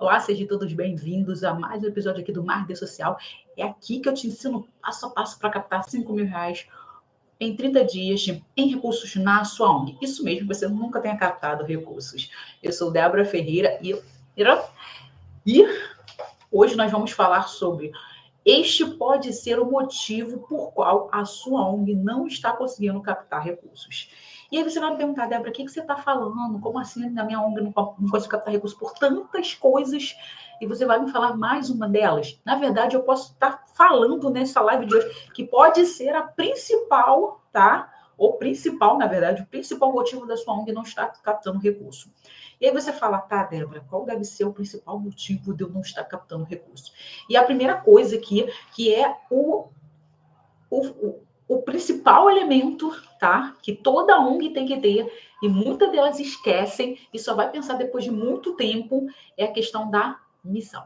Olá, sejam todos bem-vindos a mais um episódio aqui do Marketing Social. É aqui que eu te ensino passo a passo para captar R$ 5.000 em 30 dias em recursos na sua ONG. Isso mesmo, você nunca tenha captado recursos. Eu sou Débora Ferreira e hoje nós vamos falar sobre este pode ser o motivo por qual a sua ONG não está conseguindo captar recursos. E aí você vai me perguntar, Débora, o que você está falando? Como assim na minha ONG não consigo captar recursos por tantas coisas? E você vai me falar mais uma delas. Na verdade, eu posso estar falando nessa live de hoje que pode ser a principal, tá? O principal motivo da sua ONG não estar captando recurso. E aí você fala, tá, Débora, qual deve ser o principal motivo de eu não estar captando recurso? E a primeira coisa aqui, que é o principal elemento, tá? Que toda ONG tem que ter, e muitas delas esquecem, e só vai pensar depois de muito tempo, é a questão da missão.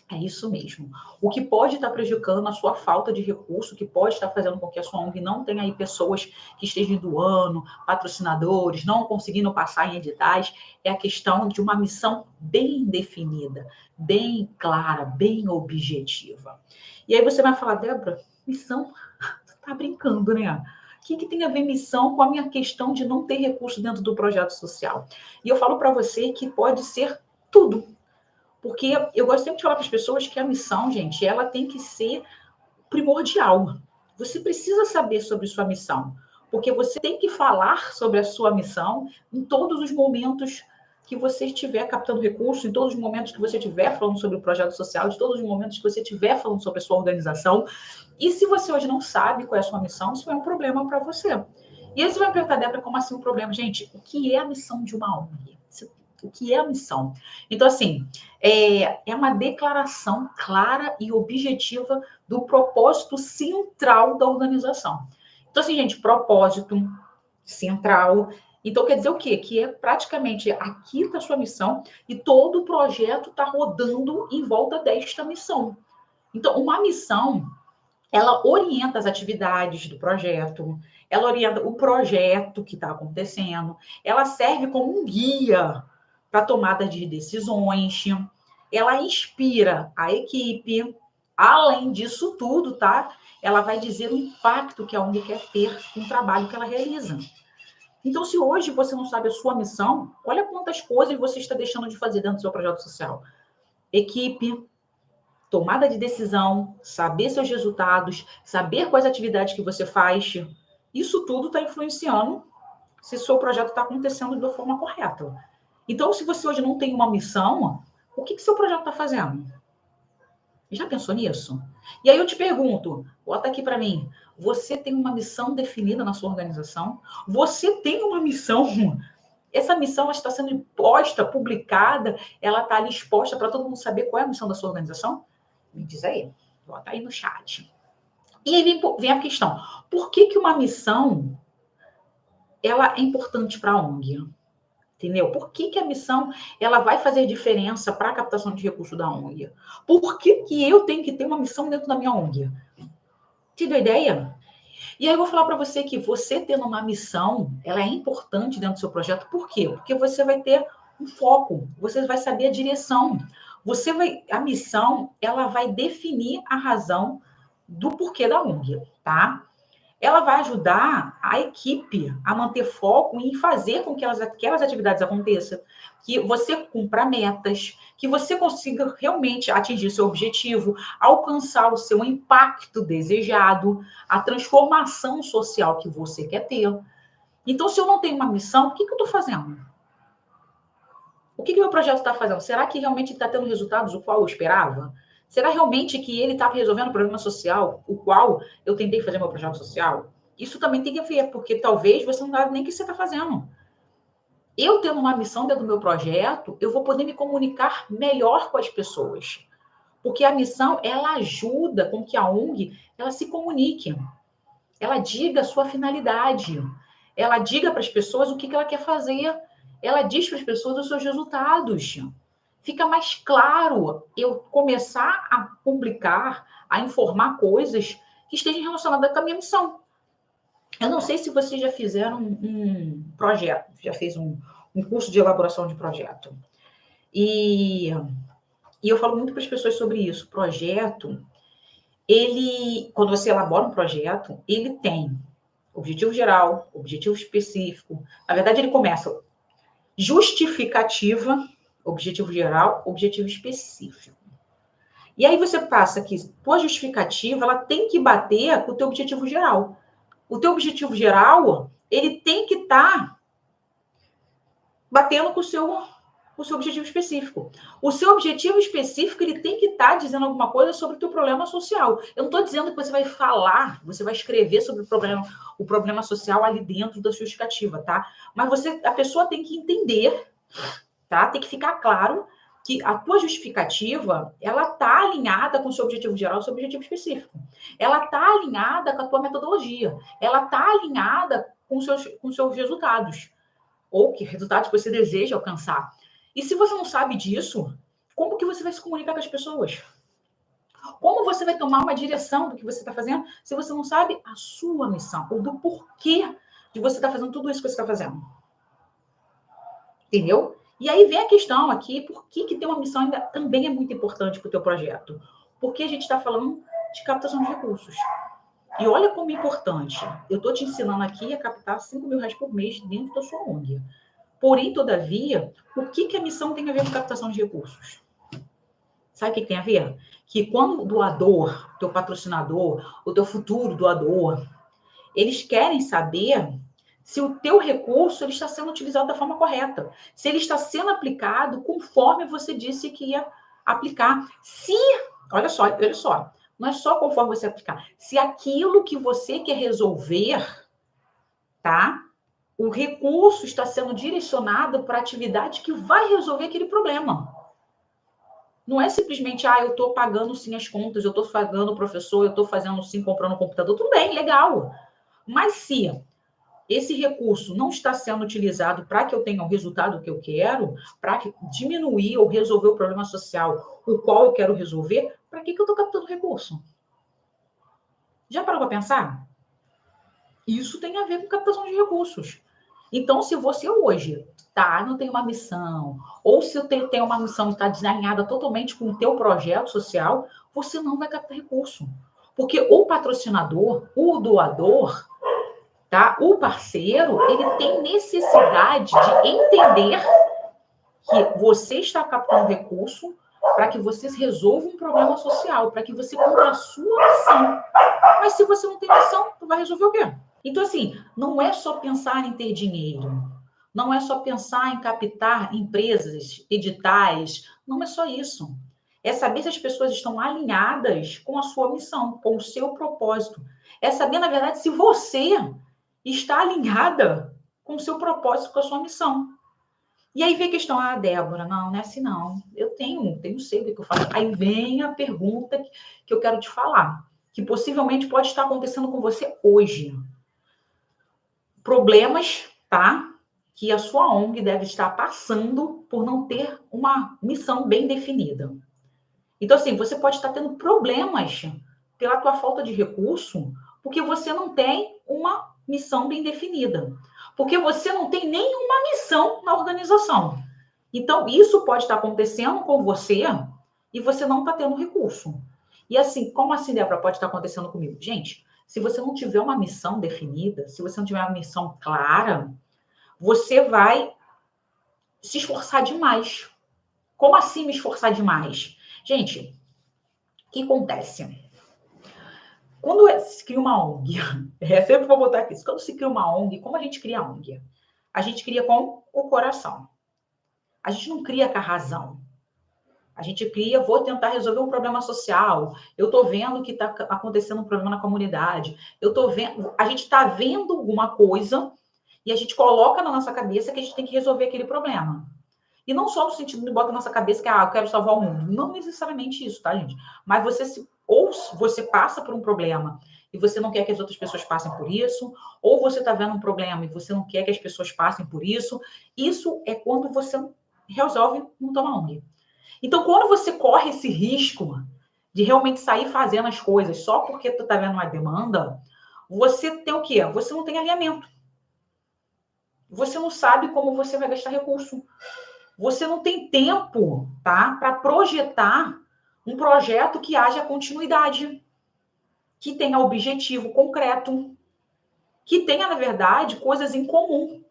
É isso mesmo. O que pode estar prejudicando a sua falta de recurso, que pode estar fazendo com que a sua ONG não tenha aí pessoas que estejam doando, patrocinadores, não conseguindo passar em editais, é a questão de uma missão bem definida, bem clara, bem objetiva. E aí você vai falar, Débora, missão? Tu tá brincando, né? O que tem a ver missão com a minha questão de não ter recurso dentro do projeto social? E eu falo para você que pode ser tudo. Porque eu gosto sempre de falar para as pessoas que a missão, gente, ela tem que ser primordial. Você precisa saber sobre sua missão, porque você tem que falar sobre a sua missão em todos os momentos que você estiver captando recursos, em todos os momentos que você estiver falando sobre o projeto social, de todos os momentos que você estiver falando sobre a sua organização. E se você hoje não sabe qual é a sua missão, isso é um problema para você. E aí você vai me perguntar, Débora, como assim um problema? Gente, o que é a missão de uma ONG? O que é a missão? Então, assim, é uma declaração clara e objetiva do propósito central da organização. Então, assim, gente, propósito central. Então, quer dizer o quê? Que é praticamente aqui está a sua missão e todo o projeto está rodando em volta desta missão. Então, uma missão, ela orienta as atividades do projeto, ela orienta o projeto que está acontecendo, ela serve como um guia para tomada de decisões, ela inspira a equipe. Além disso tudo, tá? Ela vai dizer o impacto que a ONG quer ter com o trabalho que ela realiza. Então, se hoje você não sabe a sua missão, olha quantas coisas você está deixando de fazer dentro do seu projeto social. Equipe, tomada de decisão, saber seus resultados, saber quais atividades que você faz. Isso tudo está influenciando se o seu projeto está acontecendo da forma correta. Então, se você hoje não tem uma missão, o que seu projeto está fazendo? Já pensou nisso? E aí eu te pergunto, bota aqui para mim, você tem uma missão definida na sua organização? Você tem uma missão? Essa missão está sendo imposta, publicada, ela está ali exposta para todo mundo saber qual é a missão da sua organização? Me diz aí, bota aí no chat. E aí vem a questão, por que uma missão ela é importante para a ONG? Entendeu? Por que a missão ela vai fazer diferença para a captação de recursos da ONG? Por que eu tenho que ter uma missão dentro da minha ONG? Te deu ideia? E aí eu vou falar para você que você tendo uma missão, ela é importante dentro do seu projeto. Por quê? Porque você vai ter um foco, você vai saber a direção. A missão, ela vai definir a razão do porquê da ONG, tá? Ela vai ajudar a equipe a manter foco em fazer com que aquelas atividades aconteçam, que você cumpra metas, que você consiga realmente atingir seu objetivo, alcançar o seu impacto desejado, a transformação social que você quer ter. Então, se eu não tenho uma missão, o que eu estou fazendo? O que meu projeto está fazendo? Será que realmente está tendo resultados o qual eu esperava? Será realmente que ele está resolvendo o problema social, o qual eu tentei fazer meu projeto social? Isso também tem que ver, porque talvez você não sabe nem o que você está fazendo. Eu tendo uma missão dentro do meu projeto, eu vou poder me comunicar melhor com as pessoas. Porque a missão, ela ajuda com que a ONG, ela se comunique. Ela diga a sua finalidade. Ela diga para as pessoas o que ela quer fazer. Ela diz para as pessoas os seus resultados. Fica mais claro eu começar a publicar, a informar coisas que estejam relacionadas com a minha missão. Eu não sei se vocês já fizeram um projeto, já fez um curso de elaboração de projeto. E E eu falo muito para as pessoas sobre isso. Projeto, quando você elabora um projeto, ele tem objetivo geral, objetivo específico. Na verdade, ele começa justificativa, objetivo geral, objetivo específico. E aí você passa que tua justificativa, ela tem que bater com o teu objetivo geral. O teu objetivo geral, ele tem que estar batendo com o seu objetivo específico. O seu objetivo específico, ele tem que estar dizendo alguma coisa sobre o teu problema social. Eu não estou dizendo que você vai falar, você vai escrever sobre o problema social ali dentro da sua justificativa, tá? Mas a pessoa tem que entender, tá? Tem que ficar claro que a tua justificativa, ela tá alinhada com o seu objetivo geral e o seu objetivo específico. Ela tá alinhada com a tua metodologia. Ela tá alinhada com os seus resultados. Ou que resultados que você deseja alcançar. E se você não sabe disso, como que você vai se comunicar com as pessoas? Como você vai tomar uma direção do que você está fazendo se você não sabe a sua missão? Ou do porquê de você estar fazendo tudo isso que você está fazendo? Entendeu? E aí vem a questão aqui, por que ter uma missão ainda também é muito importante para o teu projeto? Porque a gente está falando de captação de recursos. E olha como é importante. Eu estou te ensinando aqui a captar R$5.000 por mês dentro da sua ONG. Porém, todavia, o que a missão tem a ver com captação de recursos? Sabe o que tem a ver? Que quando o doador, teu patrocinador, o teu futuro doador, eles querem saber se o teu recurso ele está sendo utilizado da forma correta. Se ele está sendo aplicado conforme você disse que ia aplicar. Olha só, não é só conforme você aplicar. Se aquilo que você quer resolver, tá? O recurso está sendo direcionado para a atividade que vai resolver aquele problema. Não é simplesmente, eu estou pagando sim as contas, eu estou pagando o professor, eu estou fazendo sim, comprando um computador. Tudo bem, legal. Mas se esse recurso não está sendo utilizado para que eu tenha o resultado que eu quero, para diminuir ou resolver o problema social, o qual eu quero resolver, para que eu estou captando recurso? Já parou para pensar? Isso tem a ver com captação de recursos. Então, se você hoje não tem uma missão, ou se tem uma missão que está desalinhada totalmente com o teu projeto social, você não vai captar recurso. Porque o patrocinador, o doador, tá? O parceiro, ele tem necessidade de entender que você está captando recurso para que você resolva um problema social, para que você cumpra a sua missão. Mas se você não tem missão, tu vai resolver o quê? Então, assim, não é só pensar em ter dinheiro, não é só pensar em captar empresas, editais, não é só isso. É saber se as pessoas estão alinhadas com a sua missão, com o seu propósito. É saber, na verdade, se você está alinhada com o seu propósito, com a sua missão. E aí vem a questão, Débora, não é assim não. Eu tenho sei o que eu faço. Aí vem a pergunta que eu quero te falar, que possivelmente pode estar acontecendo com você hoje. Problemas, tá? Que a sua ONG deve estar passando por não ter uma missão bem definida. Então, assim, você pode estar tendo problemas pela tua falta de recurso, porque você não tem uma missão bem definida. Porque você não tem nenhuma missão na organização. Então, isso pode estar acontecendo com você e você não está tendo recurso. E assim, como assim, Débora, pode estar acontecendo comigo? Gente, se você não tiver uma missão definida, se você não tiver uma missão clara, você vai se esforçar demais. Como assim me esforçar demais? Gente, o que acontece? Quando se cria uma ONG, sempre vou botar aqui, quando se cria uma ONG, como a gente cria a ONG? A gente cria com o coração. A gente não cria com a razão. A gente cria, vou tentar resolver um problema social. Eu estou vendo que está acontecendo um problema na comunidade. A gente está vendo alguma coisa e a gente coloca na nossa cabeça que a gente tem que resolver aquele problema. E não só no sentido de botar na nossa cabeça que eu quero salvar o mundo. Não necessariamente isso, tá, gente? Mas você passa por um problema e você não quer que as outras pessoas passem por isso, ou você está vendo um problema e você não quer que as pessoas passem por isso. Isso é quando você resolve não tomar ONG. Então, quando você corre esse risco de realmente sair fazendo as coisas só porque tu tá vendo uma demanda, você tem o quê? Você não tem alinhamento. Você não sabe como você vai gastar recurso. você não tem tempo, tá, para projetar um projeto que haja continuidade, que tenha objetivo concreto, que tenha, na verdade, coisas em comum.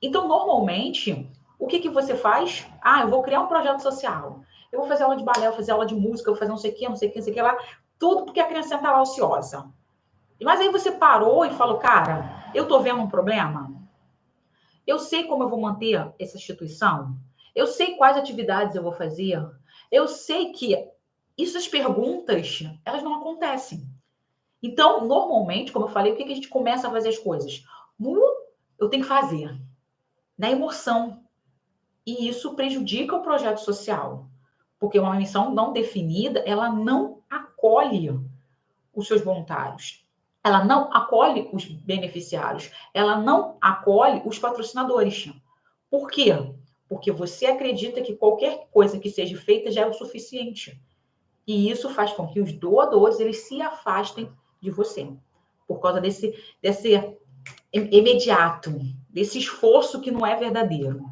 Então, normalmente, o que você faz? Ah, eu vou criar um projeto social. Eu vou fazer aula de balé, eu vou fazer aula de música, eu vou fazer não sei o que, não sei o que, não sei o que lá. Tudo porque a criança está lá ociosa. Mas aí você parou e falou, cara, eu tô vendo um problema? Eu sei como eu vou manter essa instituição? Eu sei quais atividades eu vou fazer? Eu sei que essas perguntas, elas não acontecem. Então, normalmente, como eu falei, o que a gente começa a fazer as coisas? Eu tenho que fazer. Na emoção. E isso prejudica o projeto social. Porque uma missão não definida, ela não acolhe os seus voluntários. Ela não acolhe os beneficiários. Ela não acolhe os patrocinadores. Por quê? Porque você acredita que qualquer coisa que seja feita já é o suficiente. E isso faz com que os doadores eles se afastem de você. Por causa desse imediato, desse esforço que não é verdadeiro.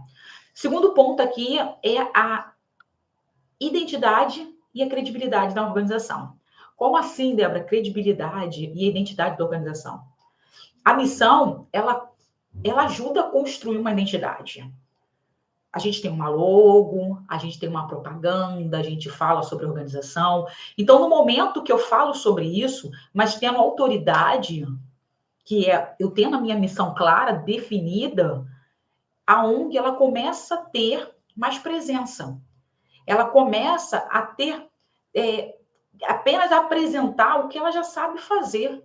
Segundo ponto aqui é a identidade e a credibilidade da organização. Como assim, Débora? Credibilidade e identidade da organização. A missão, ela ajuda a construir uma identidade. A gente tem uma logo, a gente tem uma propaganda, a gente fala sobre a organização. Então, no momento que eu falo sobre isso, mas tendo autoridade, que é eu tendo a minha missão clara, definida, a ONG ela começa a ter mais presença. Ela começa a ter apenas a apresentar o que ela já sabe fazer,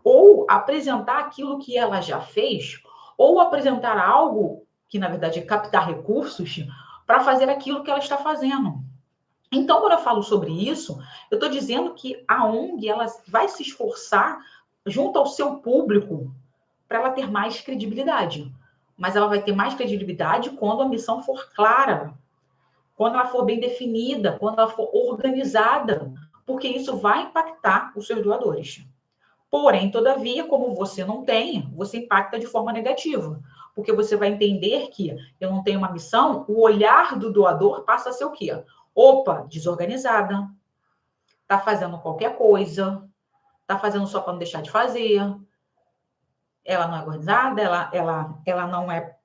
ou apresentar aquilo que ela já fez, ou apresentar algo que, na verdade, é captar recursos para fazer aquilo que ela está fazendo. Então, quando eu falo sobre isso, eu estou dizendo que a ONG ela vai se esforçar junto ao seu público para ela ter mais credibilidade. Mas ela vai ter mais credibilidade quando a missão for clara, quando ela for bem definida, quando ela for organizada, porque isso vai impactar os seus doadores. Porém, todavia, como você não tem, você impacta de forma negativa, porque você vai entender que eu não tenho uma missão, o olhar do doador passa a ser o quê? Opa, desorganizada, tá fazendo qualquer coisa, tá fazendo só para não deixar de fazer, ela não é organizada, ela não é,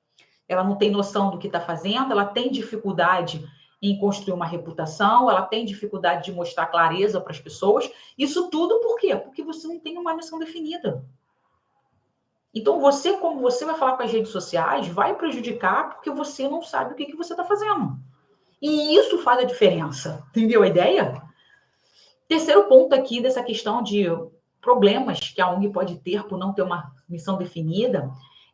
ela não tem noção do que está fazendo, ela tem dificuldade em construir uma reputação, ela tem dificuldade de mostrar clareza para as pessoas. Isso tudo por quê? Porque você não tem uma missão definida. Então, você, como você vai falar com as redes sociais, vai prejudicar porque você não sabe o que você está fazendo. E isso faz a diferença. Entendeu a ideia? Terceiro ponto aqui dessa questão de problemas que a ONG pode ter por não ter uma missão definida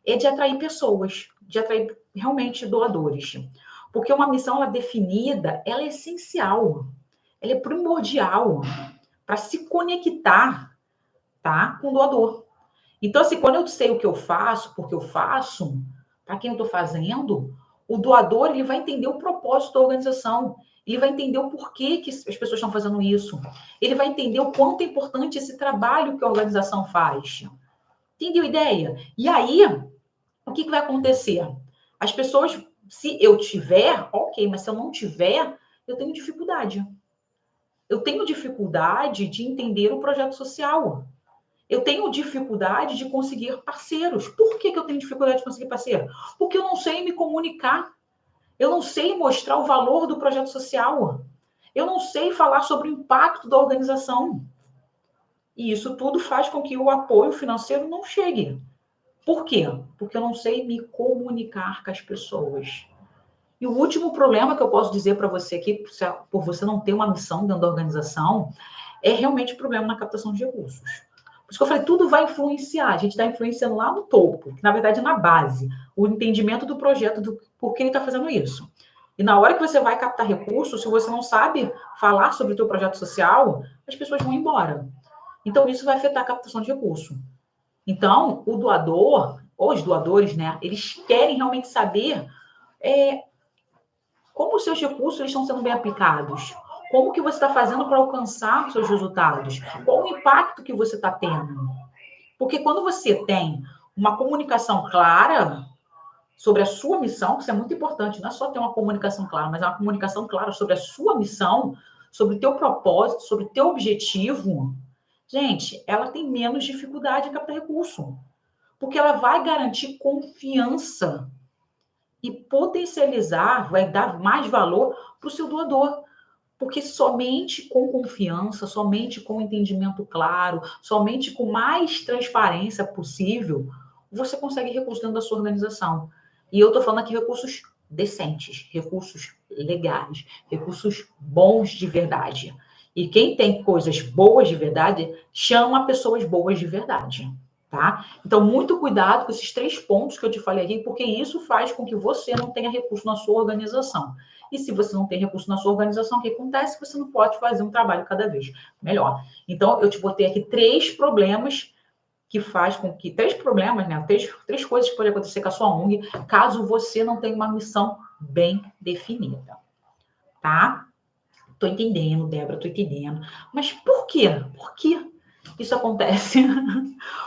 é de atrair pessoas, de atrair realmente doadores. Porque uma missão ela definida, ela é essencial, ela é primordial para se conectar, tá, com o doador. Então, assim, quando eu sei o que eu faço, porque eu faço, para quem eu estou fazendo, o doador ele vai entender o propósito da organização. Ele vai entender o porquê que as pessoas estão fazendo isso. Ele vai entender o quanto é importante esse trabalho que a organização faz. Entendeu a ideia? E aí, o que vai acontecer? As pessoas, se eu tiver, ok, mas se eu não tiver, eu tenho dificuldade. Eu tenho dificuldade de entender o projeto social. Eu tenho dificuldade de conseguir parceiros. Por que eu tenho dificuldade de conseguir parceiro? Porque eu não sei me comunicar. Eu não sei mostrar o valor do projeto social. Eu não sei falar sobre o impacto da organização. E isso tudo faz com que o apoio financeiro não chegue. Por quê? Porque eu não sei me comunicar com as pessoas. E o último problema que eu posso dizer para você aqui, por você não ter uma missão dentro da organização, é realmente o problema na captação de recursos. Por isso que eu falei, tudo vai influenciar. A gente está influenciando lá no topo, que na verdade é na base. O entendimento do projeto, do por que ele está fazendo isso. E na hora que você vai captar recursos, se você não sabe falar sobre o teu projeto social, as pessoas vão embora. Então, isso vai afetar a captação de recurso. Então, o doador, ou os doadores, né, eles querem realmente saber como os seus recursos estão sendo bem aplicados. Como que você está fazendo para alcançar os seus resultados? Qual o impacto que você está tendo? Porque quando você tem uma comunicação clara, sobre a sua missão, que isso é muito importante, não é só ter uma comunicação clara, mas é uma comunicação clara sobre a sua missão, sobre o teu propósito, sobre o teu objetivo, gente, ela tem menos dificuldade em captar recurso, porque ela vai garantir confiança e potencializar, vai dar mais valor para o seu doador. Porque somente com confiança, somente com entendimento claro, somente com mais transparência possível, você consegue recursos dentro da sua organização. E eu estou falando aqui recursos decentes, recursos legais, recursos bons de verdade. E quem tem coisas boas de verdade, chama pessoas boas de verdade. Tá? Então, muito cuidado com esses 3 pontos que eu te falei aqui, porque isso faz com que você não tenha recurso na sua organização. E se você não tem recurso na sua organização, o que acontece? Você não pode fazer um trabalho cada vez melhor. Então, eu te botei aqui 3 problemas que faz com que... 3 problemas, né? Três coisas que podem acontecer com a sua ONG, caso você não tenha uma missão bem definida. Tá? Tô entendendo, Débora, tô entendendo. Mas por quê? Por que isso acontece?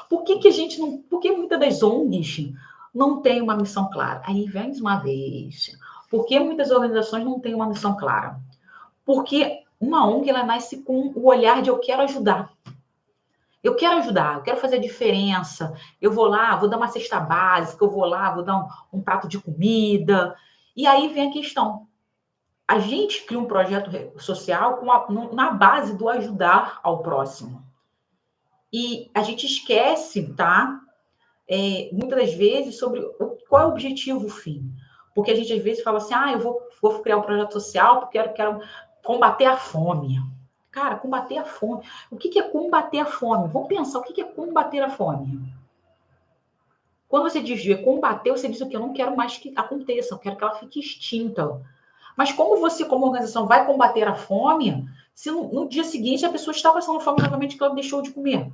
Por que a gente não... Por que muitas das ONGs não têm uma missão clara? Aí vem mais uma vez. Por que muitas organizações não têm uma missão clara? Porque uma ONG, ela nasce com o olhar de eu quero ajudar. Eu quero ajudar, eu quero fazer a diferença. Eu vou lá, vou dar uma cesta básica, eu vou lá, vou dar um prato de comida. E aí vem a questão. A gente cria um projeto social na base do ajudar ao próximo. E a gente esquece, tá? Muitas das vezes, sobre qual é o objetivo, o fim. Porque a gente, às vezes, fala assim, eu vou criar um projeto social porque eu quero combater a fome. Cara, combater a fome. O que é combater a fome? Vamos pensar, o que é combater a fome? Quando você diz combater, você diz o quê? Eu não quero mais que aconteça, eu quero que ela fique extinta. Mas como você, como organização, vai combater a fome se no dia seguinte a pessoa está passando fome novamente que ela deixou de comer?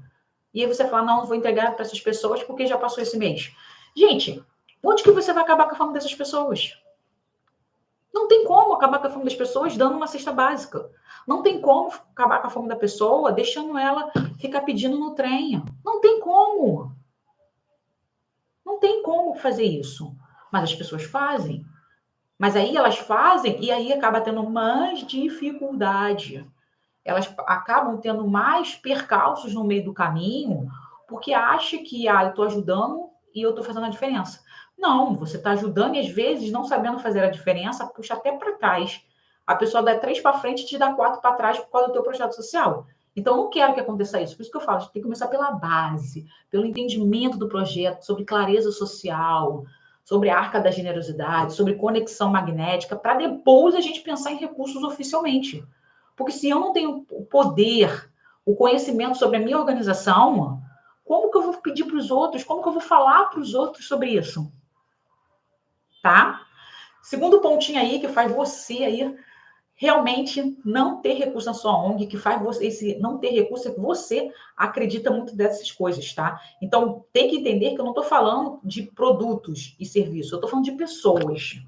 E aí você fala, não vou entregar para essas pessoas porque já passou esse mês. Gente, onde que você vai acabar com a fome dessas pessoas? Não tem como acabar com a fome das pessoas dando uma cesta básica. Não tem como acabar com a fome da pessoa deixando ela ficar pedindo no trem. Não tem como. Não tem como fazer isso. Mas as pessoas fazem. Mas aí elas fazem e aí acaba tendo mais dificuldade. Elas acabam tendo mais percalços no meio do caminho, porque acha que eu estou ajudando e eu estou fazendo a diferença. Não, você está ajudando e às vezes não sabendo fazer a diferença, puxa até para trás. A pessoa dá 3 para frente e te dá 4 para trás por causa do teu projeto social. Então, eu não quero que aconteça isso. Por isso que eu falo, a gente tem que começar pela base, pelo entendimento do projeto, sobre clareza social, sobre a arca da generosidade, sobre conexão magnética, para depois a gente pensar em recursos oficialmente. Porque se eu não tenho o poder, o conhecimento sobre a minha organização, como que eu vou pedir para os outros? Como que eu vou falar para os outros sobre isso? Tá? Segundo pontinho aí que faz você aí realmente não ter recurso na sua ONG, que faz você esse não ter recurso, é que você acredita muito dessas coisas, tá? Então, tem que entender que eu não estou falando de produtos e serviços, eu estou falando de pessoas.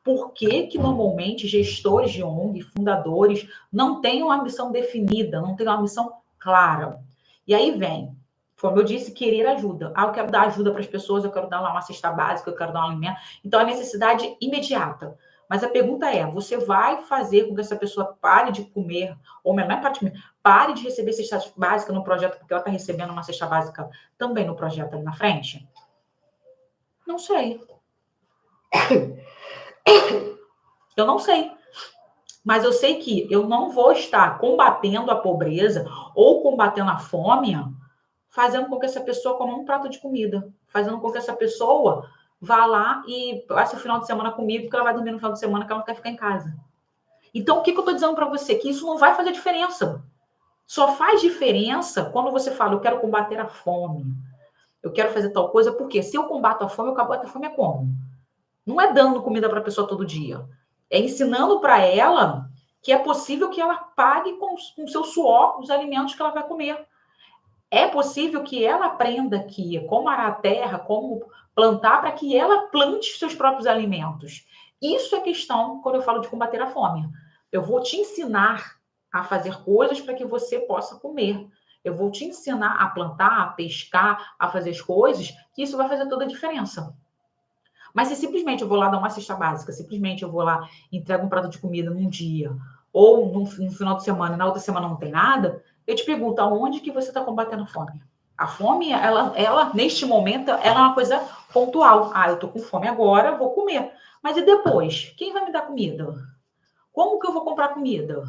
Por que que normalmente gestores de ONG, fundadores, não têm uma missão definida, não têm uma missão clara? E aí vem, como eu disse, querer ajuda. Eu quero dar ajuda para as pessoas, eu quero dar lá uma cesta básica, eu quero dar um alimento. Então, é necessidade imediata. Mas a pergunta é, você vai fazer com que essa pessoa pare de comer, ou melhor, não é pare de comer, pare de receber cesta básica no projeto, porque ela está recebendo uma cesta básica também no projeto ali na frente? Não sei. Eu não sei. Mas eu sei que eu não vou estar combatendo a pobreza ou combatendo a fome, fazendo com que essa pessoa coma um prato de comida, fazendo com que essa pessoa vá lá e passe o final de semana comigo, porque ela vai dormir no final de semana, que ela não quer ficar em casa. Então, o que eu estou dizendo para você? Que isso não vai fazer diferença. Só faz diferença quando você fala, eu quero combater a fome, eu quero fazer tal coisa, porque se eu combato a fome, eu combato a fome é como? Não é dando comida para a pessoa todo dia. É ensinando para ela que é possível que ela pague com o seu suor os alimentos que ela vai comer. É possível que ela aprenda que como arar a terra, como plantar, para que ela plante seus próprios alimentos. Isso é questão quando eu falo de combater a fome. Eu vou te ensinar a fazer coisas para que você possa comer. Eu vou te ensinar a plantar, a pescar, a fazer as coisas, que isso vai fazer toda a diferença. Mas se simplesmente eu vou lá dar uma cesta básica, simplesmente eu vou lá entrego um prato de comida num dia, ou no final de semana, e na outra semana não tem nada, eu te pergunto, aonde que você está combatendo a fome? A fome, ela, neste momento, ela é uma coisa pontual. Ah, eu tô com fome agora, vou comer. Mas e depois? Quem vai me dar comida? Como que eu vou comprar comida?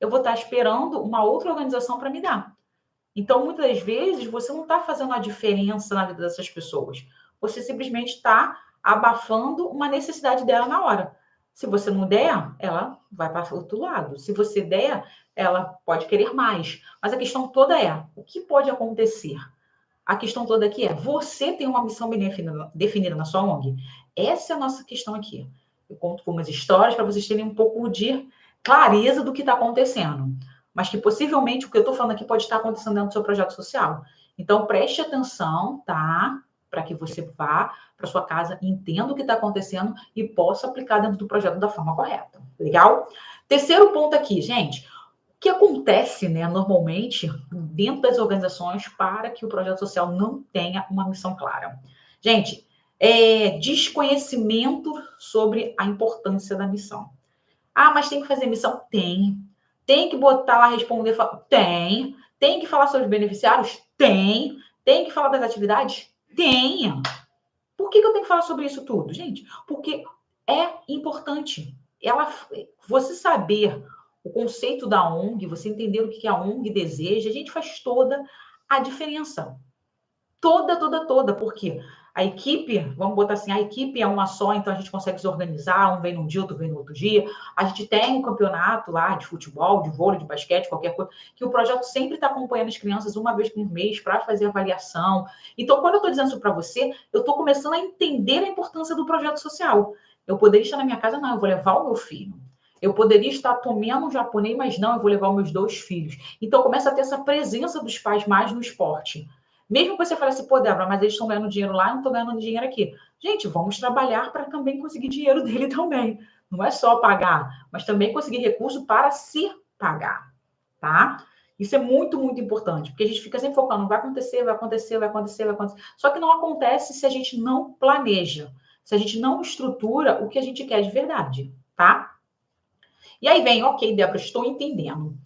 Eu vou estar esperando uma outra organização para me dar. Então, muitas das vezes, você não está fazendo a diferença na vida dessas pessoas. Você simplesmente está abafando uma necessidade dela na hora. Se você não der, ela vai para o outro lado. Se você der, ela pode querer mais. Mas a questão toda é, o que pode acontecer? A questão toda aqui é, você tem uma missão bem definida na sua ONG? Essa é a nossa questão aqui. Eu conto com umas histórias para vocês terem um pouco de clareza do que está acontecendo. Mas que possivelmente o que eu estou falando aqui pode estar acontecendo dentro do seu projeto social. Então, preste atenção, tá? Para que você vá para sua casa, entenda o que está acontecendo e possa aplicar dentro do projeto da forma correta. Legal? Terceiro ponto aqui, gente. O que acontece, né, normalmente, dentro das organizações para que o projeto social não tenha uma missão clara? Gente, desconhecimento sobre a importância da missão. Ah, mas tem que fazer missão? Tem. Tem que botar lá, responder? Tem. Tem que falar sobre os beneficiários? Tem. Tem que falar das atividades? Tem. Por que eu tenho que falar sobre isso tudo? Gente, porque é importante. Você saber o conceito da ONG, você entender o que a ONG deseja, a gente faz toda a diferença. Toda, porque a equipe, vamos botar assim, a equipe é uma só, então a gente consegue se organizar, um vem num dia, outro vem no outro dia. A gente tem um campeonato lá de futebol, de vôlei, de basquete, qualquer coisa, que o projeto sempre está acompanhando as crianças uma vez por mês para fazer avaliação. Então, quando eu estou dizendo isso para você, eu estou começando a entender a importância do projeto social. Eu poderia estar na minha casa, não, eu vou levar o meu filho. Eu poderia estar comendo um japonês, mas não, eu vou levar os meus 2 filhos. Então, começa a ter essa presença dos pais mais no esporte. Mesmo que você fale assim, pô, Débora, mas eles estão ganhando dinheiro lá, eu não estou ganhando dinheiro aqui. Gente, vamos trabalhar para também conseguir dinheiro dele também. Não é só pagar, mas também conseguir recurso para se pagar, tá? Isso é muito, muito importante, porque a gente fica sempre focando, vai acontecer, vai acontecer, vai acontecer, vai acontecer. Só que não acontece se a gente não planeja, se a gente não estrutura o que a gente quer de verdade, tá? E aí vem, ok, Débora, estou entendendo.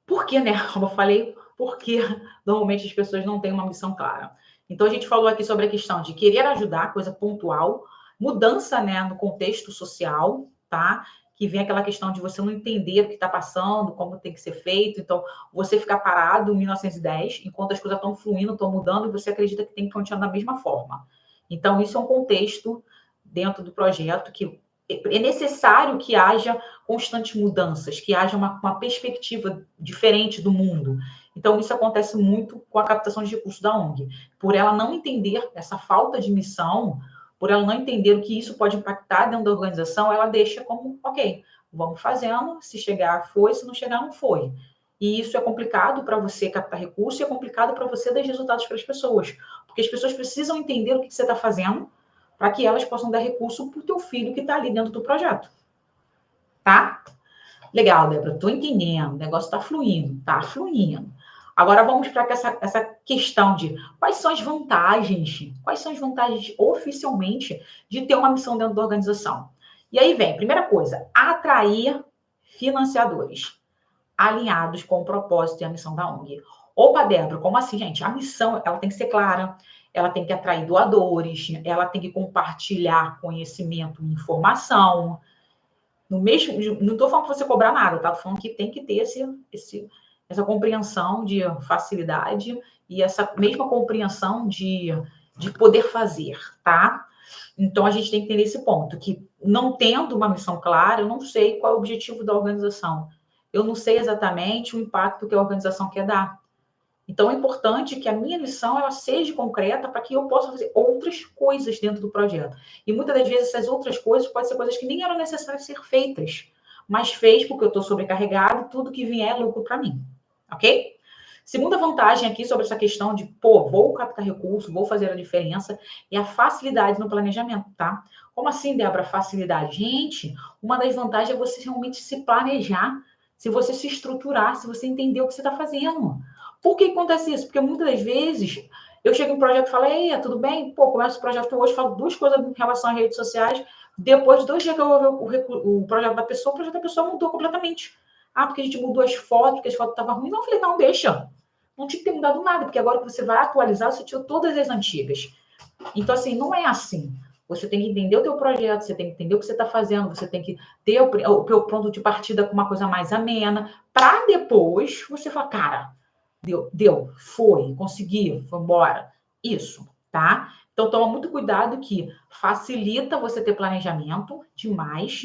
Por que, né? Como eu falei, porque normalmente as pessoas não têm uma missão clara. Então, a gente falou aqui sobre a questão de querer ajudar, coisa pontual, mudança, né, no contexto social, tá? Que vem aquela questão de você não entender o que está passando, como tem que ser feito. Então, você ficar parado em 1910, enquanto as coisas estão fluindo, estão mudando, e você acredita que tem que continuar da mesma forma. Então, isso é um contexto dentro do projeto que é necessário que haja constantes mudanças, que haja uma perspectiva diferente do mundo. Então, isso acontece muito com a captação de recursos da ONG. Por ela não entender essa falta de missão, por ela não entender o que isso pode impactar dentro da organização, ela deixa como, ok, vamos fazendo, se chegar foi, se não chegar não foi. E isso é complicado para você captar recursos e é complicado para você dar resultados para as pessoas. Porque as pessoas precisam entender o que você está fazendo para que elas possam dar recurso para o teu filho que está ali dentro do projeto. Tá? Legal, Débora, estou entendendo, o negócio está fluindo, tá fluindo. Agora vamos para essa questão de quais são as vantagens oficialmente de ter uma missão dentro da organização. E aí vem, primeira coisa, atrair financiadores alinhados com o propósito e a missão da ONG. Opa, Débora, como assim, gente? A missão, ela tem que ser clara, ela tem que atrair doadores, ela tem que compartilhar conhecimento e informação. No mesmo, não estou falando para você cobrar nada, tá? Estou falando que tem que ter essa compreensão de facilidade e essa mesma compreensão de poder fazer, tá? Então, a gente tem que entender esse ponto, que não tendo uma missão clara, eu não sei qual é o objetivo da organização. Eu não sei exatamente o impacto que a organização quer dar. Então, é importante que a minha missão ela seja concreta para que eu possa fazer outras coisas dentro do projeto. E muitas das vezes essas outras coisas podem ser coisas que nem eram necessárias ser feitas, mas fez porque eu estou sobrecarregado e tudo que vier é lucro para mim. Ok? Segunda vantagem aqui sobre essa questão de, pô, vou captar recurso, vou fazer a diferença, é a facilidade no planejamento, tá? Como assim, Débora, facilidade? Gente, uma das vantagens é você realmente se planejar, se você se estruturar, se você entender o que você está fazendo. Por que acontece isso? Porque muitas das vezes Eu chego em projeto e falo, ei, tudo bem? Pô, começo o projeto hoje, falo 2 coisas em relação às redes sociais. Depois de 2 dias que eu vou ver o projeto da pessoa, o projeto da pessoa mudou completamente. Ah, porque a gente mudou as fotos, porque as fotos estavam ruins. Não, eu falei, não, deixa. Não tinha que ter mudado nada, porque agora que você vai atualizar, você tirou todas as antigas. Então, assim, não é assim. Você tem que entender o teu projeto, você tem que entender o que você está fazendo, você tem que ter o teu ponto de partida com uma coisa mais amena, para depois você falar, cara, foi, consegui, foi embora. Isso, tá? Então, toma muito cuidado que facilita você ter planejamento demais,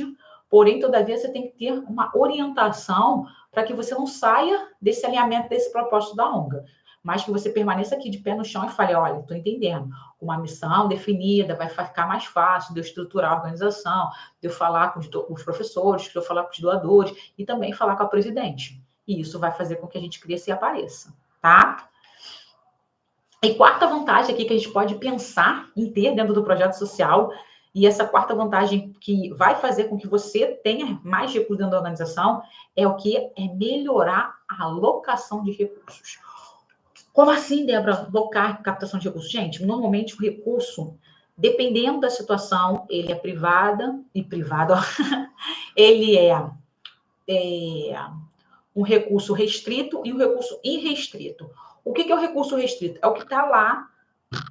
porém, todavia, você tem que ter uma orientação para que você não saia desse alinhamento, desse propósito da ONG, mas que você permaneça aqui de pé no chão e fale, olha, estou entendendo, uma missão definida vai ficar mais fácil de eu estruturar a organização, de eu falar com os professores, de eu falar com os doadores e também falar com a presidente. E isso vai fazer com que a gente cresça e apareça, tá? E quarta vantagem aqui que a gente pode pensar em ter dentro do projeto social, e essa quarta vantagem que vai fazer com que você tenha mais recursos dentro da organização, é o que? É melhorar a alocação de recursos. Como assim, Débora, alocar captação de recursos? Gente, normalmente o recurso, dependendo da situação, ele é privado, ó, ele é um recurso restrito e um recurso irrestrito. O que é o recurso restrito? É o que está lá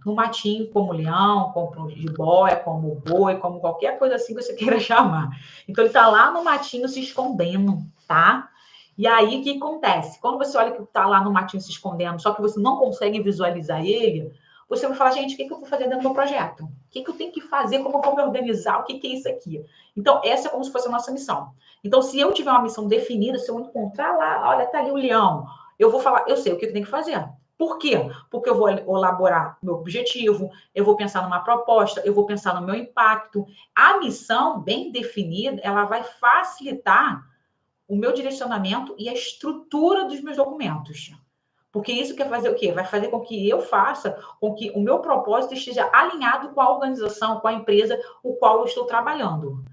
no matinho, como leão, como jiboia, como boi, como qualquer coisa assim que você queira chamar. Então, ele está lá no matinho se escondendo, tá? E aí, o que acontece? Quando você olha que está lá no matinho se escondendo, só que você não consegue visualizar ele, você vai falar, gente, o que eu vou fazer dentro do meu projeto? O que eu tenho que fazer? Como eu vou me organizar? O que é isso aqui? Então, essa é como se fosse a nossa missão. Então, se eu tiver uma missão definida, se eu encontrar lá, olha, tá ali o leão, eu vou falar, eu sei o que eu tenho que fazer. Por quê? Porque eu vou elaborar meu objetivo, eu vou pensar numa proposta, eu vou pensar no meu impacto. A missão bem definida, ela vai facilitar o meu direcionamento e a estrutura dos meus documentos. Porque isso quer fazer o quê? Vai fazer com que eu faça com que o meu propósito esteja alinhado com a organização, com a empresa o qual eu estou trabalhando.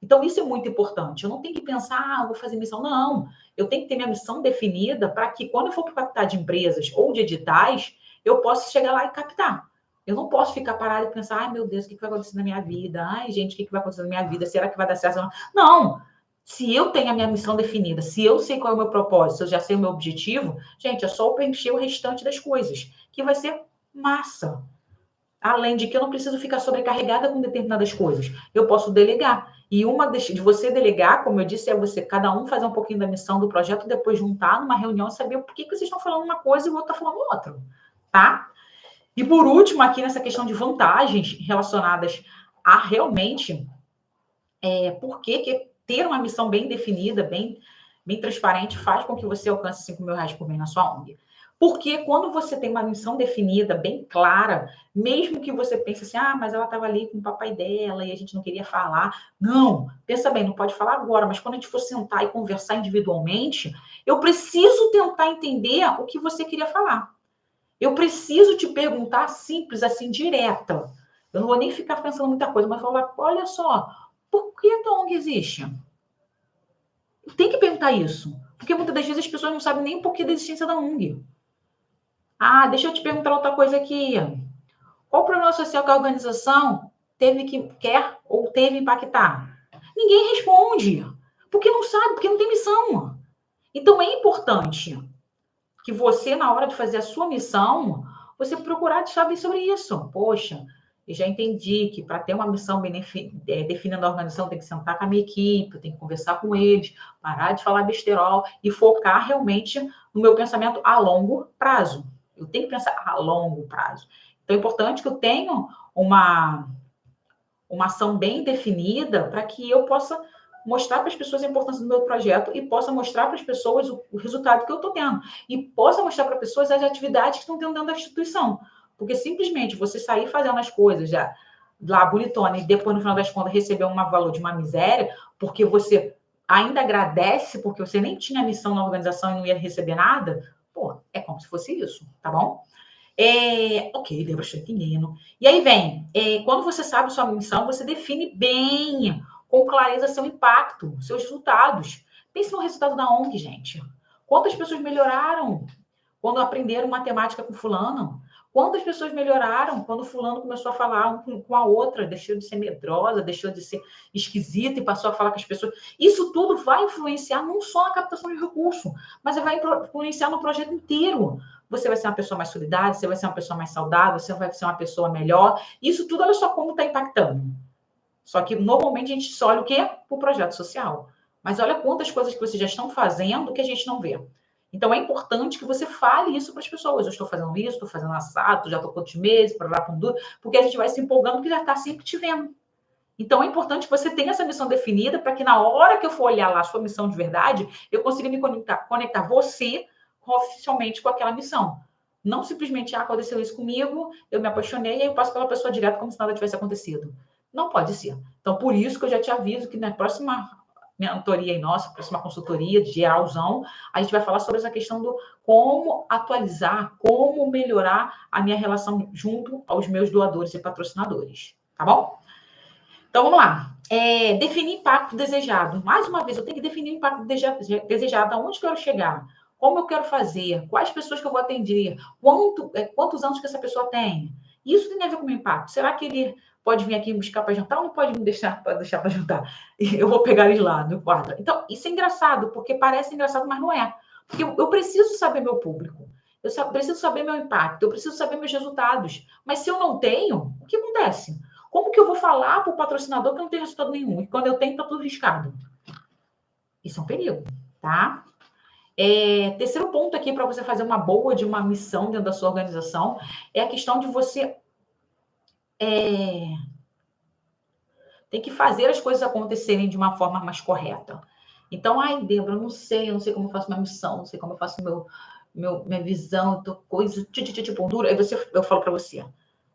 Então, isso é muito importante. Eu não tenho que pensar, vou fazer missão. Não. Eu tenho que ter minha missão definida para que, quando eu for captar de empresas ou de editais, eu possa chegar lá e captar. Eu não posso ficar parado e pensar, ai, meu Deus, o que vai acontecer na minha vida? Ai, gente, o que vai acontecer na minha vida? Será que vai dar certo? Não. Se eu tenho a minha missão definida, se eu sei qual é o meu propósito, se eu já sei o meu objetivo, gente, é só eu preencher o restante das coisas, que vai ser massa. Além de que eu não preciso ficar sobrecarregada com determinadas coisas. Eu posso delegar. E uma de você delegar, como eu disse, é você, cada um fazer um pouquinho da missão do projeto, depois juntar numa reunião e saber por que vocês estão falando uma coisa e o outro está falando outra. Tá? E por último, aqui nessa questão de vantagens relacionadas a realmente por que ter uma missão bem definida, bem transparente, faz com que você alcance R$5.000 por mês na sua ONG. Porque quando você tem uma missão definida, bem clara, mesmo que você pense assim, mas ela estava ali com o papai dela e a gente não queria falar. Não, pensa bem, não pode falar agora, mas quando a gente for sentar e conversar individualmente, eu preciso tentar entender o que você queria falar. Eu preciso te perguntar simples, assim, direta. Eu não vou nem ficar pensando muita coisa, mas falar, olha só, por que a ONG existe? Tem que perguntar isso. Porque muitas das vezes as pessoas não sabem nem o porquê da existência da ONG. Deixa eu te perguntar outra coisa aqui. Qual o problema social que a organização quer ou teve impactar? Ninguém responde. Porque não sabe, porque não tem missão. Então é importante que você, na hora de fazer a sua missão, você procurar saber sobre isso. Poxa, eu já entendi que para ter uma missão definindo a organização, tem que sentar com a minha equipe, tem que conversar com eles, parar de falar besterol e focar realmente no meu pensamento a longo prazo. Eu tenho que pensar a longo prazo. Então, é importante que eu tenha uma ação bem definida para que eu possa mostrar para as pessoas a importância do meu projeto e possa mostrar para as pessoas o resultado que eu estou tendo. E possa mostrar para as pessoas as atividades que estão tendo dentro da instituição. Porque simplesmente você sair fazendo as coisas já lá bonitona e depois, no final das contas, receber um valor de uma miséria, porque você ainda agradece, porque você nem tinha missão na organização e não ia receber nada, é como se fosse isso, tá bom? Ok, Débora, estou entendendo. E aí vem, quando você sabe sua missão, você define bem, com clareza, seu impacto, seus resultados. Pense no resultado da ONG, gente. Quantas pessoas melhoraram quando aprenderam matemática com fulano? Quando as pessoas melhoraram, quando fulano começou a falar com a outra, deixou de ser medrosa, deixou de ser esquisita e passou a falar com as pessoas. Isso tudo vai influenciar não só na captação de recurso, mas vai influenciar no projeto inteiro. Você vai ser uma pessoa mais solidária, você vai ser uma pessoa mais saudável, você vai ser uma pessoa melhor. Isso tudo, olha só como está impactando. Só que, normalmente, a gente só olha o quê? O projeto social. Mas olha quantas coisas que vocês já estão fazendo que a gente não vê. Então, é importante que você fale isso para as pessoas. Eu estou fazendo isso, estou fazendo assado, já estou quantos meses, para lá, porque a gente vai se empolgando que já está sempre te vendo. Então, é importante que você tenha essa missão definida para que na hora que eu for olhar lá a sua missão de verdade, eu consiga me conectar você oficialmente com aquela missão. Não simplesmente, aconteceu isso comigo, eu me apaixonei e aí eu passo pela pessoa direto como se nada tivesse acontecido. Não pode ser. Então, por isso que eu já te aviso que na próxima mentoria aí nossa, próxima consultoria de geralzão, a gente vai falar sobre essa questão do como atualizar, como melhorar a minha relação junto aos meus doadores e patrocinadores. Tá bom? Então, vamos lá. Definir impacto desejado. Mais uma vez, eu tenho que definir o impacto desejado. Aonde que eu quero chegar? Como eu quero fazer? Quais pessoas que eu vou atender? Quantos anos que essa pessoa tem? Isso tem a ver com o meu impacto. Será que ele pode vir aqui me buscar para jantar ou não pode me deixar para jantar? Eu vou pegar ele lá no quarto. Então, isso é engraçado, porque parece engraçado, mas não é. Porque eu preciso saber meu público. Preciso saber meu impacto. Eu preciso saber meus resultados. Mas se eu não tenho, o que acontece? Como que eu vou falar para o patrocinador que eu não tenho resultado nenhum? E quando eu tenho, está tudo riscado. Isso é um perigo, tá? Terceiro ponto aqui para você fazer uma boa de uma missão dentro da sua organização é a questão de você tem que fazer as coisas acontecerem de uma forma mais correta. Então, Débora, eu não sei como eu faço minha missão, não sei como eu faço minha visão, coisa, tipo, dura. Aí eu falo para você,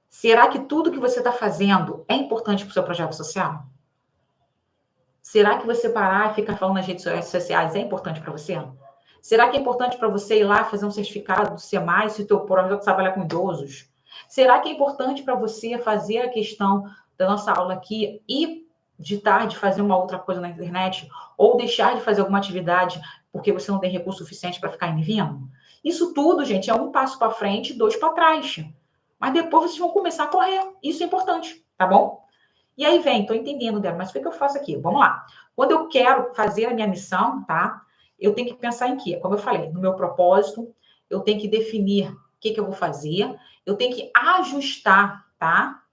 será que tudo que você está fazendo é importante para o seu projeto social? Será que você parar e ficar falando nas redes sociais é importante para você? Será que é importante para você ir lá fazer um certificado do SEMAI se o teu projeto trabalhar com idosos? Será que é importante para você fazer a questão da nossa aula aqui e de tarde fazer uma outra coisa na internet? Ou deixar de fazer alguma atividade porque você não tem recurso suficiente para ficar indo e vindo? Isso tudo, gente, é um passo para frente e 2 para trás. Mas depois vocês vão começar a correr. Isso é importante, tá bom? E aí vem, tô entendendo, Débora, mas o que eu faço aqui? Vamos lá. Quando eu quero fazer a minha missão, tá? Eu tenho que pensar em quê? Como eu falei, no meu propósito, eu tenho que definir o que eu vou fazer, eu tenho que ajustar, tá?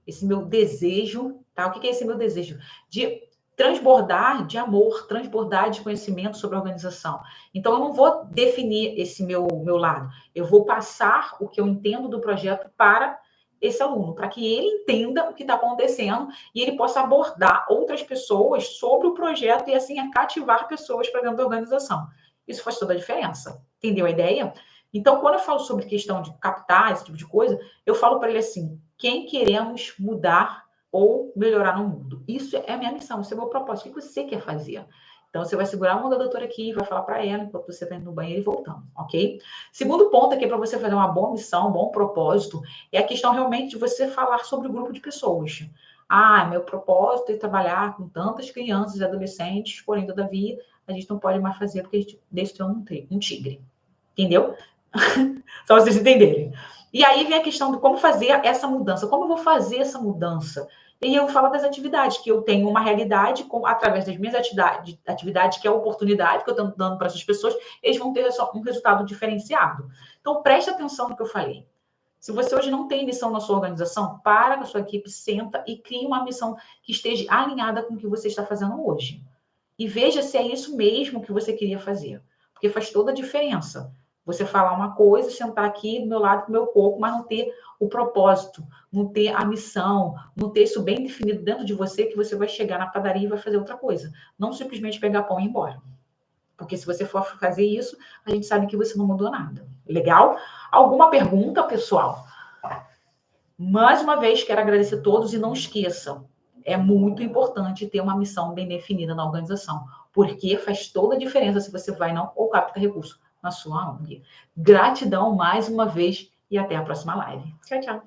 Esse meu desejo, tá? O que é esse meu desejo? De transbordar de amor, transbordar de conhecimento sobre a organização. Então, eu não vou definir esse meu lado. Eu vou passar o que eu entendo do projeto para esse aluno, para que ele entenda o que está acontecendo e ele possa abordar outras pessoas sobre o projeto e, assim, cativar pessoas para dentro da organização. Isso faz toda a diferença. Entendeu a ideia? Então, quando eu falo sobre questão de captar, esse tipo de coisa, eu falo para ele assim, quem queremos mudar ou melhorar no mundo? Isso é a minha missão, isso é o meu propósito. O que você quer fazer? Então, você vai segurar a mão da doutora aqui e vai falar para ela enquanto você está indo no banheiro e voltando, ok? Segundo ponto aqui para você fazer uma boa missão, um bom propósito, é a questão realmente de você falar sobre o grupo de pessoas. Meu propósito é trabalhar com tantas crianças e adolescentes, porém, todavia, a gente não pode mais fazer porque a gente deixa um tigre. Entendeu? Só vocês entenderem. E aí vem a questão de como fazer essa mudança. Como eu vou fazer essa mudança? E eu falo das atividades, que eu tenho uma realidade através das minhas atividades, que é a oportunidade que eu estou dando para essas pessoas, eles vão ter um resultado diferenciado. Então, preste atenção no que eu falei. Se você hoje não tem missão na sua organização, para com a sua equipe, senta e crie uma missão que esteja alinhada com o que você está fazendo hoje. E veja se é isso mesmo que você queria fazer. Porque faz toda a diferença. Você falar uma coisa, sentar aqui do meu lado com o meu corpo, mas não ter o propósito, não ter a missão, não ter isso bem definido dentro de você, que você vai chegar na padaria e vai fazer outra coisa. Não simplesmente pegar pão e ir embora. Porque se você for fazer isso, a gente sabe que você não mudou nada. Legal? Alguma pergunta, pessoal? Mais uma vez, quero agradecer a todos e não esqueçam, é muito importante ter uma missão bem definida na organização, porque faz toda a diferença se você vai não ou capta recurso na sua ONG. Gratidão mais uma vez e até a próxima live. Tchau, tchau.